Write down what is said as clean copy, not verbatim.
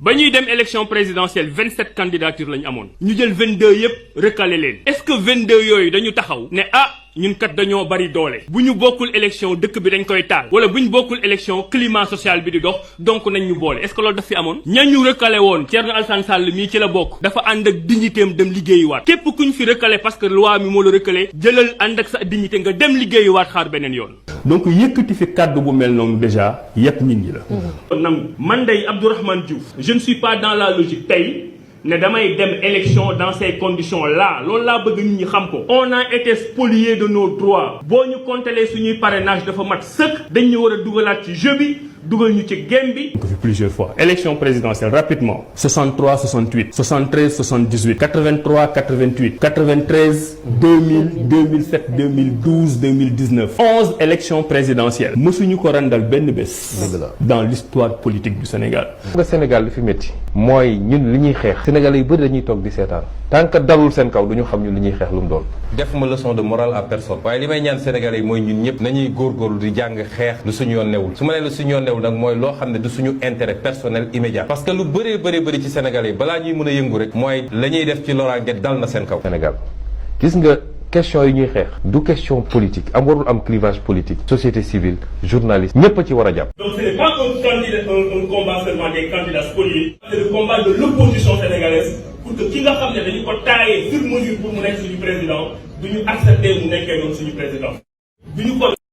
ba ñuy dem élection présidentielle 27 candidatures lañ amoon ñu jël 22 yëpp recalé leen est-ce que 22 yooyu dañu taxaw ne ñun kat dañoo bari doole bu ñu bokkul élection dëkk bi dañ koy taal wala bu ñu bokkul élection climat social bi di dox donc nañ ñu boole est-ce que loolu daf fi amoon ñañu recalé woon Thierno Alassane Sall mii ci la bokk dafa ànd ak dignitéem dem liggéeyuwaat képp kuñ fi recalé parce que loi mi moo la recalé jëlal ànd ak sa dignité nga dem liggéeyuwaat xaar beneen yoon donc yëkkati fi kàddu bu mel noonu déjà yëpp nit ñi la nangu man day Abdourahmane Diouf je ne suis pas dans la logique tey ne damay dem élection dans ces conditions là loolu laa bëgg nit ñi xam ko on a été spoliés de nos droits boo ñu compter suñuy parrainage dafa mat sëkk dañ ñu war a dugalaat ci jeu bi dugal ñu ci game bi. Plusieurs fois élection présidentielle rapidement 63 68 73 78 83 88 93 2000 2007 2012 2019 11 élections présidentielles mësuñu ko randal benn bés. dans l'histoire politique du Sénégal. nga Sénégal li fi métti mooy ñun li ñuy xeex Sénégalais yu bëri dañuy toog di seetaan tant que dalul seen kaw du ñu xam ñun li ñuy xeex lu mu doon. def ma leçon de morale à personne waaye li may ñaan Sénégalais yi mooy ñun ñëpp nañuy góorgóorlu di jàng xeex lu suñu yoon newul su ma nee lu suñu yoon newul nag mooy loo xam ne du suñu intérêt personnel immédiat parce que lu bëri ci Sénégalais yi balaa ñuy mën a yëngu rek mooy la ñuy def ci loraange dal na seen kaw. Sénégal gis nga question yi ñuy xeex du question politique am warul am clivage politique société civile journaliste ñëpp a ci war a jàpp. donc ce n'est pas un combat seulement des candidats spoliés c'est le combat de l'opposition sénégalaise pour que ki nga xam ne dañu ko taayee sur mesure pour mu nekk suñu président du ñu accepter mu nekkee noonu suñu président du ñu ko